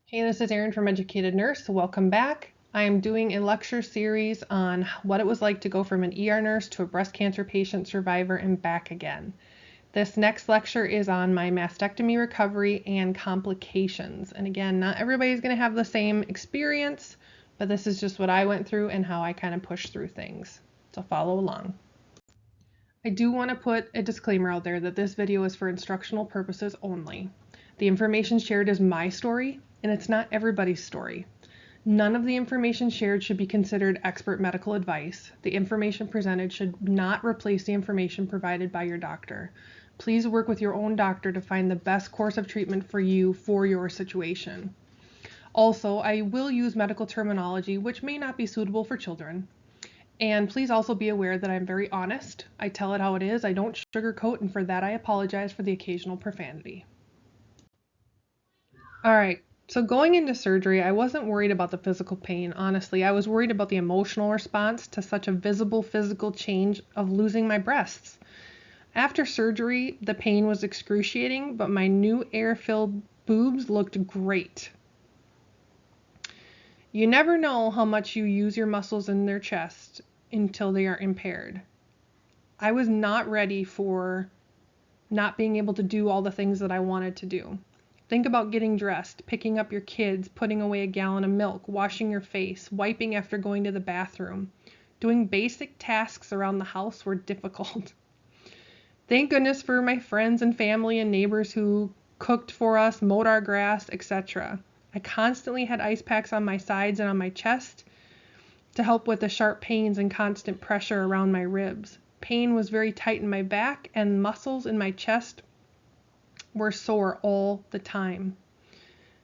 Hey, this is Erin from Educated Nurse. Welcome back. I am doing a lecture series on what it was like to go from an ER nurse to a breast cancer patient survivor and back again. This next lecture is on my mastectomy recovery and complications. And again, not everybody's going to have the same experience, but this is just what I went through and how I kind of pushed through things. So follow along. I do want to put a disclaimer out there that this video is for instructional purposes only. The information shared is my story, and it's not everybody's story. None of the information shared should be considered expert medical advice. The information presented should not replace the information provided by your doctor. Please work with your own doctor to find the best course of treatment for you for your situation. Also, I will use medical terminology which may not be suitable for children. And please also be aware that I'm very honest. I tell it how it is. I don't sugarcoat, and for that I apologize for the occasional profanity. All right, so going into surgery, I wasn't worried about the physical pain, honestly. I was worried about the emotional response to such a visible physical change of losing my breasts. After surgery, the pain was excruciating, but my new air-filled boobs looked great. You never know how much you use your muscles in their chest until they are impaired. I was not ready for not being able to do all the things that I wanted to do. Think about getting dressed, picking up your kids, putting away a gallon of milk, washing your face, wiping after going to the bathroom. Doing basic tasks around the house were difficult. Thank goodness for my friends and family and neighbors who cooked for us, mowed our grass, etc. I constantly had ice packs on my sides and on my chest to help with the sharp pains and constant pressure around my ribs. Pain was very tight in my back, and muscles in my chest were sore all the time.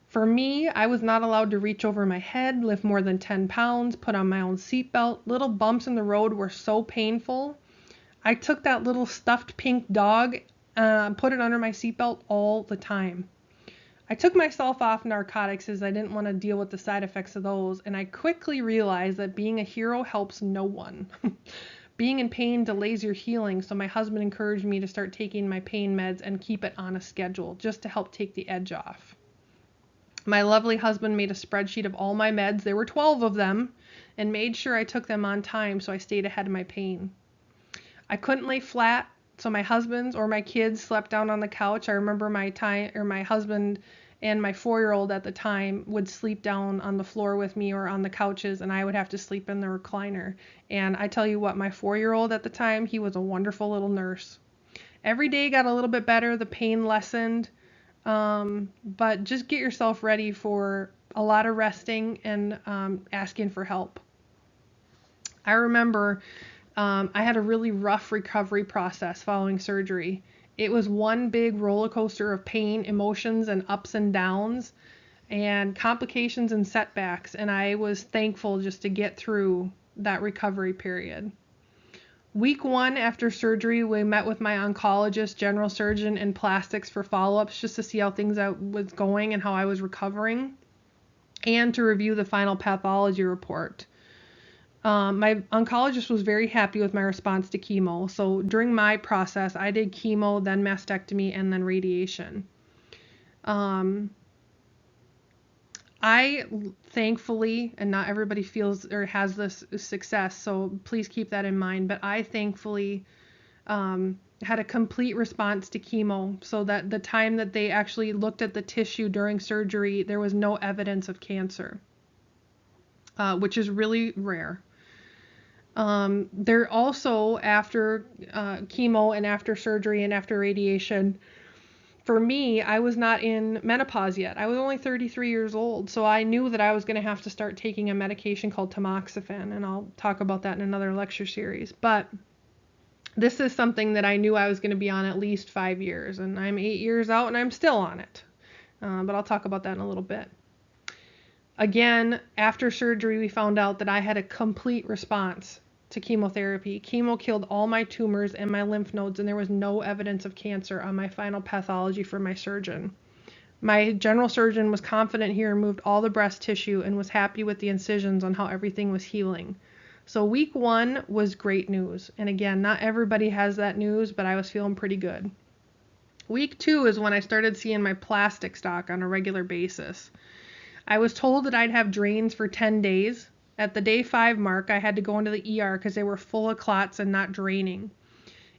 For me, I was not allowed to reach over my head, lift more than 10 pounds, put on my own seatbelt. Little bumps in the road were so painful. I took that little stuffed pink dog, put it under my seatbelt all the time. I took myself off narcotics as I didn't want to deal with the side effects of those, and I quickly realized that being a hero helps no one. Being in pain delays your healing, so my husband encouraged me to start taking my pain meds and keep it on a schedule just to help take the edge off. My lovely husband made a spreadsheet of all my meds, there were 12 of them, and made sure I took them on time so I stayed ahead of my pain. I couldn't lay flat, so my husband's or my kids slept down on the couch. I remember my husband and my 4-year-old at the time would sleep down on the floor with me or on the couches, and I would have to sleep in the recliner. And I tell you what, my 4-year-old at the time, he was a wonderful little nurse. Every day got a little bit better, the pain lessened, but just get yourself ready for a lot of resting and asking for help. I remember I had a really rough recovery process following surgery. It was one big roller coaster of pain, emotions, and ups and downs, and complications and setbacks, and I was thankful just to get through that recovery period. Week 1 after surgery, we met with my oncologist, general surgeon, and plastics for follow-ups just to see how things was going and how I was recovering, and to review the final pathology report. My oncologist was very happy with my response to chemo. So during my process, I did chemo, then mastectomy, and then radiation. I thankfully, and not everybody feels or has this success, so please keep that in mind, but I thankfully had a complete response to chemo, so that the time that they actually looked at the tissue during surgery, there was no evidence of cancer, which is really rare. There also, after chemo and after surgery and after radiation, for me, I was not in menopause yet. I was only 33 years old, so I knew that I was going to have to start taking a medication called tamoxifen, and I'll talk about that in another lecture series. But this is something that I knew I was going to be on at least 5 years, and I'm 8 years out, and I'm still on it. But I'll talk about that in a little bit. Again, after surgery, we found out that I had a complete response to chemotherapy. Chemo killed all my tumors and my lymph nodes, and there was no evidence of cancer on my final pathology from my surgeon. My general surgeon was confident he removed all the breast tissue and was happy with the incisions on how everything was healing. So week 1 was great news. And again, not everybody has that news, but I was feeling pretty good. Week 2 is when I started seeing my plastic stock on a regular basis. I was told that I'd have drains for 10 days. At the day 5 mark, I had to go into the ER because they were full of clots and not draining.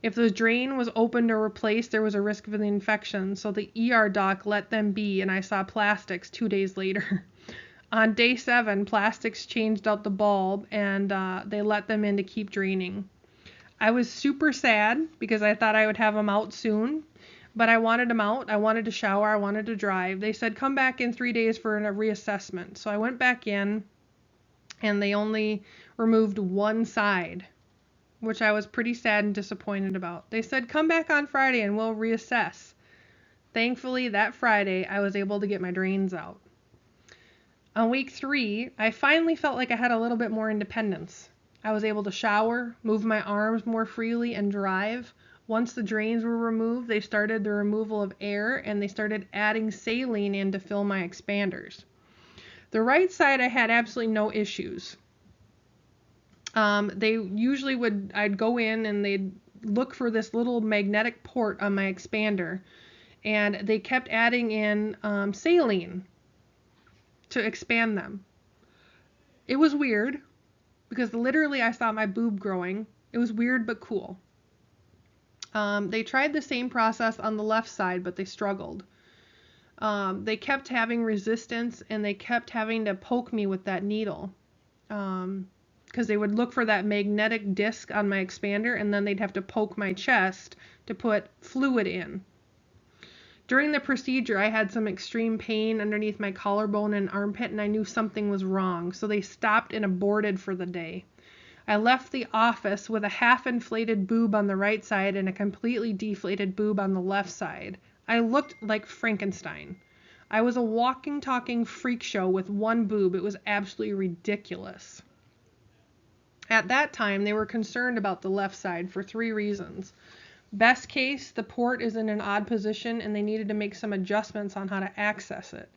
If the drain was opened or replaced, there was a risk of an infection, so the ER doc let them be, and I saw plastics 2 days later. On day 7, plastics changed out the bulb, and they let them in to keep draining. I was super sad because I thought I would have them out soon, but I wanted them out. I wanted to shower. I wanted to drive. They said, come back in 3 days for a reassessment. So I went back in, and they only removed one side, which I was pretty sad and disappointed about. They said, come back on Friday and we'll reassess. Thankfully, that Friday, I was able to get my drains out. On week 3, I finally felt like I had a little bit more independence. I was able to shower, move my arms more freely, and drive. Once the drains were removed, they started the removal of air, and they started adding saline in to fill my expanders. The right side, I had absolutely no issues. They usually I'd go in and they'd look for this little magnetic port on my expander, and they kept adding in saline to expand them. It was weird because literally I saw my boob growing. It was weird but cool. They tried the same process on the left side, but they struggled. They kept having resistance, and they kept having to poke me with that needle. Because they would look for that magnetic disc on my expander, and then they'd have to poke my chest to put fluid in. During the procedure, I had some extreme pain underneath my collarbone and armpit, and I knew something was wrong, so they stopped and aborted for the day. I left the office with a half-inflated boob on the right side and a completely deflated boob on the left side. I looked like Frankenstein. I was a walking, talking freak show with one boob. It was absolutely ridiculous. At that time, they were concerned about the left side for 3 reasons. Best case, the port is in an odd position and they needed to make some adjustments on how to access it.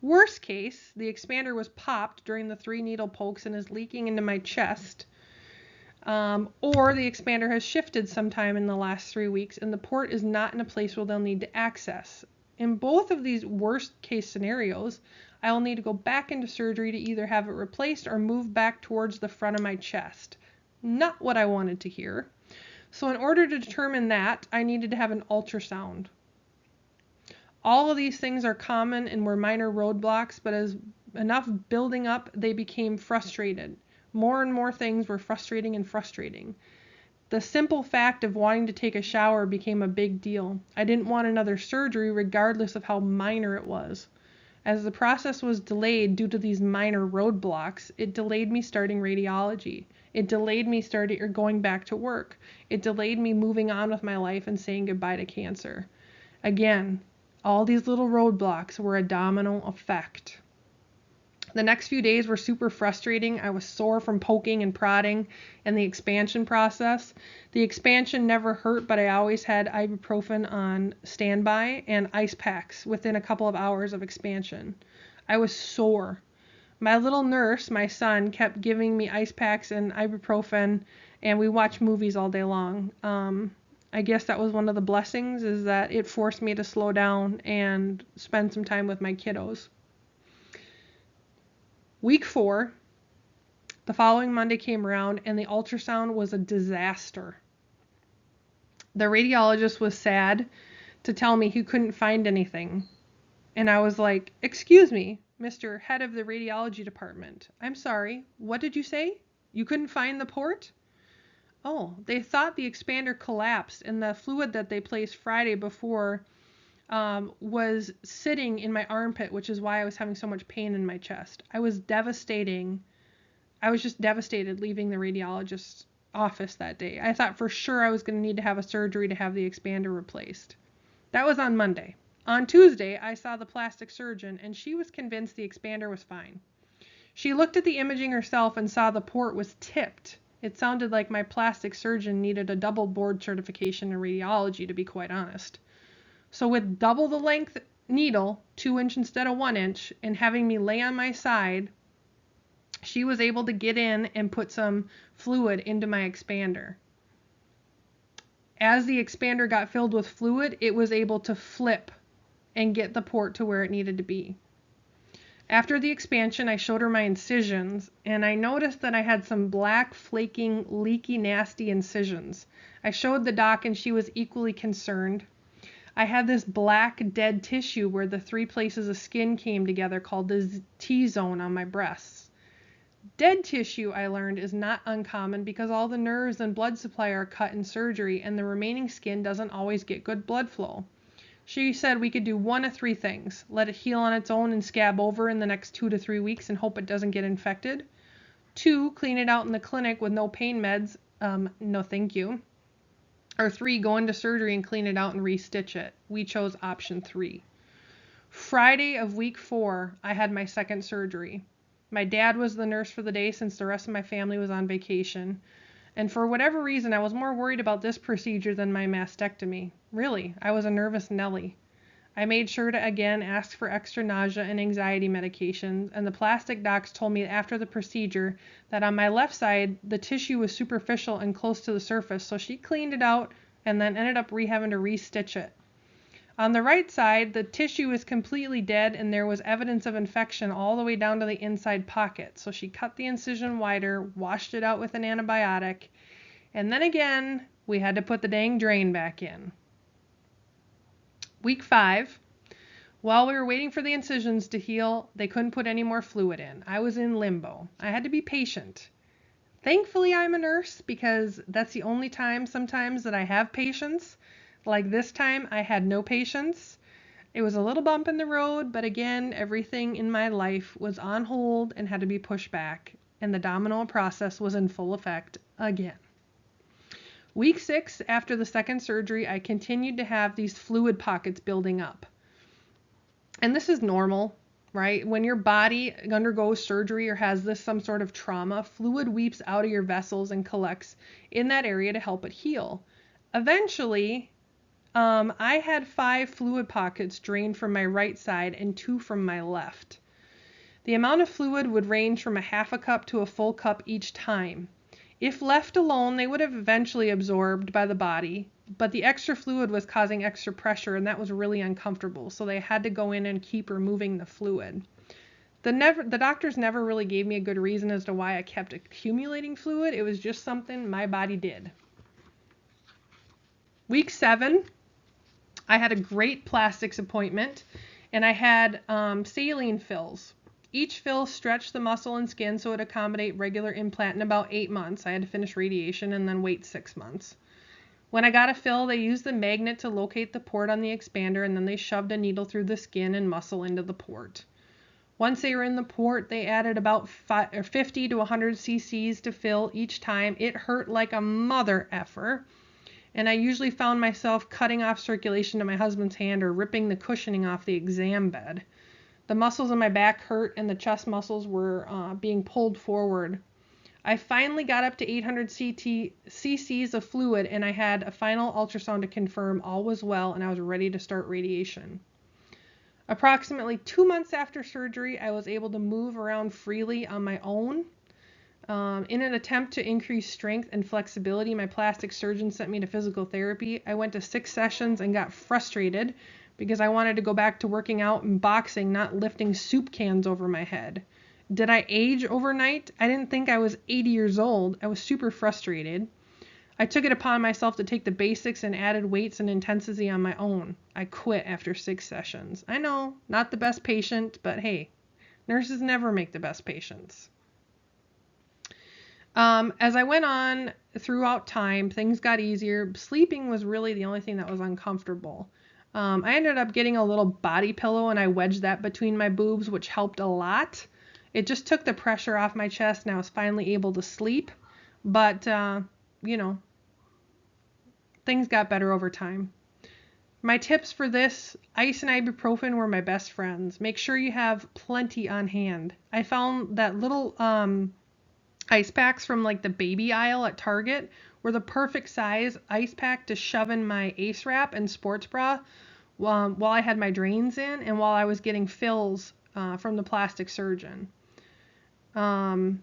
Worst case, the expander was popped during the 3 needle pokes and is leaking into my chest. Or the expander has shifted sometime in the last 3 weeks and the port is not in a place where they'll need to access. In both of these worst case scenarios, I will need to go back into surgery to either have it replaced or move back towards the front of my chest. Not what I wanted to hear. So in order to determine that, I needed to have an ultrasound. All of these things are common and were minor roadblocks, but as enough building up, they became frustrated. More and more things were frustrating and frustrating. The simple fact of wanting to take a shower became a big deal. I didn't want another surgery regardless of how minor it was. As the process was delayed due to these minor roadblocks, it delayed me starting radiology. It delayed me going back to work. It delayed me moving on with my life and saying goodbye to cancer. Again, all these little roadblocks were a domino effect. The next few days were super frustrating. I was sore from poking and prodding and the expansion process. The expansion never hurt, but I always had ibuprofen on standby and ice packs within a couple of hours of expansion. I was sore. My little nurse, my son, kept giving me ice packs and ibuprofen, and we watched movies all day long. I guess that was one of the blessings, is that it forced me to slow down and spend some time with my kiddos. Week 4, the following Monday came around, and the ultrasound was a disaster. The radiologist was sad to tell me he couldn't find anything. And I was like, excuse me, Mr. Head of the Radiology Department. I'm sorry, what did you say? You couldn't find the port? Oh, they thought the expander collapsed, and the fluid that they placed Friday before was sitting in my armpit, which is why I was having so much pain in my chest. I was just devastated leaving the radiologist's office that day. I thought for sure I was going to need to have a surgery to have the expander replaced. That was on Monday. On Tuesday, I saw the plastic surgeon, and she was convinced the expander was fine. She looked at the imaging herself and saw the port was tipped. It sounded like my plastic surgeon needed a double board certification in radiology, to be quite honest. So with double the length needle, 2 inch instead of 1 inch, and having me lay on my side, she was able to get in and put some fluid into my expander. As the expander got filled with fluid, it was able to flip and get the port to where it needed to be. After the expansion, I showed her my incisions, and I noticed that I had some black, flaking, leaky, nasty incisions. I showed the doc, and she was equally concerned. I had this black, dead tissue where the 3 places of skin came together called the T-zone on my breasts. Dead tissue, I learned, is not uncommon because all the nerves and blood supply are cut in surgery, and the remaining skin doesn't always get good blood flow. She said we could do one of 3 things. Let it heal on its own and scab over in the next 2 to 3 weeks and hope it doesn't get infected. 2, clean it out in the clinic with no pain meds. No thank you. Or 3, go into surgery and clean it out and restitch it. We chose option 3. Friday of week 4, I had my second surgery. My dad was the nurse for the day since the rest of my family was on vacation. And for whatever reason, I was more worried about this procedure than my mastectomy. Really, I was a nervous Nelly. I made sure to again ask for extra nausea and anxiety medications, and the plastic docs told me after the procedure that on my left side, the tissue was superficial and close to the surface, so she cleaned it out and then ended up having to restitch it. On the right side, the tissue is completely dead and there was evidence of infection all the way down to the inside pocket. So she cut the incision wider, washed it out with an antibiotic, and then again, we had to put the dang drain back in. Week 5, while we were waiting for the incisions to heal, they couldn't put any more fluid in. I was in limbo. I had to be patient. Thankfully, I'm a nurse because that's the only time sometimes that I have patience. Like this time, I had no patience. It was a little bump in the road, but again, everything in my life was on hold and had to be pushed back, and the domino process was in full effect again. Week 6, after the second surgery, I continued to have these fluid pockets building up. And this is normal, right? When your body undergoes surgery or has some sort of trauma, fluid weeps out of your vessels and collects in that area to help it heal. Eventually, I had 5 fluid pockets drained from my right side and 2 from my left. The amount of fluid would range from a half a cup to a full cup each time. If left alone, they would have eventually absorbed by the body, but the extra fluid was causing extra pressure and that was really uncomfortable, so they had to go in and keep removing the fluid. The doctors never really gave me a good reason as to why I kept accumulating fluid. It was just something my body did. Week 7, I had a great plastics appointment, and I had saline fills. Each fill stretched the muscle and skin so it would accommodate regular implant in about 8 months. I had to finish radiation and then wait 6 months. When I got a fill, they used the magnet to locate the port on the expander, and then they shoved a needle through the skin and muscle into the port. Once they were in the port, they added about 50 to 100 cc's to fill each time. It hurt like a mother effer. And I usually found myself cutting off circulation to my husband's hand or ripping the cushioning off the exam bed. The muscles in my back hurt and the chest muscles were being pulled forward. I finally got up to 800 cc's of fluid, and I had a final ultrasound to confirm all was well and I was ready to start radiation. Approximately 2 months after surgery, I was able to move around freely on my own. In an attempt to increase strength and flexibility, my plastic surgeon sent me to physical therapy. I went to 6 sessions and got frustrated because I wanted to go back to working out and boxing, not lifting soup cans over my head. Did I age overnight? I didn't think I was 80 years old. I was super frustrated. I took it upon myself to take the basics and added weights and intensity on my own. I quit after 6 sessions. I know, not the best patient, but hey, nurses never make the best patients. As I went on throughout time, things got easier. Sleeping was really the only thing that was uncomfortable. I ended up getting a little body pillow and I wedged that between my boobs, which helped a lot. It just took the pressure off my chest and I was finally able to sleep. But, things got better over time. My tips for this, ice and ibuprofen were my best friends. Make sure you have plenty on hand. I found that little ice packs from like the baby aisle at Target were the perfect size ice pack to shove in my Ace Wrap and sports bra while I had my drains in and while I was getting fills from the plastic surgeon. I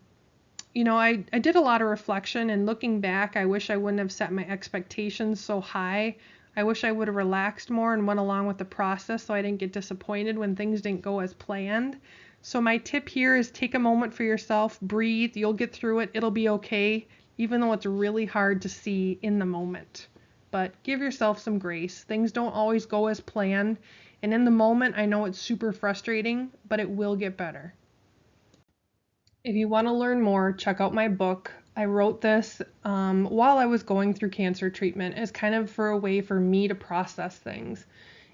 did a lot of reflection, and looking back, I wish I wouldn't have set my expectations so high. I wish I would have relaxed more and went along with the process so I didn't get disappointed when things didn't go as planned. So my tip here is take a moment for yourself, breathe, you'll get through it, it'll be okay, even though it's really hard to see in the moment. But give yourself some grace. Things don't always go as planned, and in the moment, I know it's super frustrating, but it will get better. If you want to learn more, check out my book. I wrote this while I was going through cancer treatment as kind of for a way for me to process things.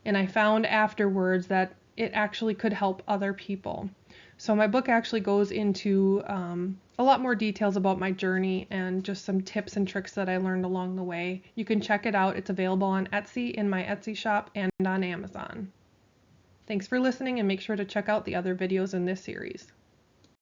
And I found afterwards that it actually could help other people. So my book actually goes into a lot more details about my journey and just some tips and tricks that I learned along the way. You can check it out. It's available on Etsy, in my Etsy shop, and on Amazon. Thanks for listening, and make sure to check out the other videos in this series.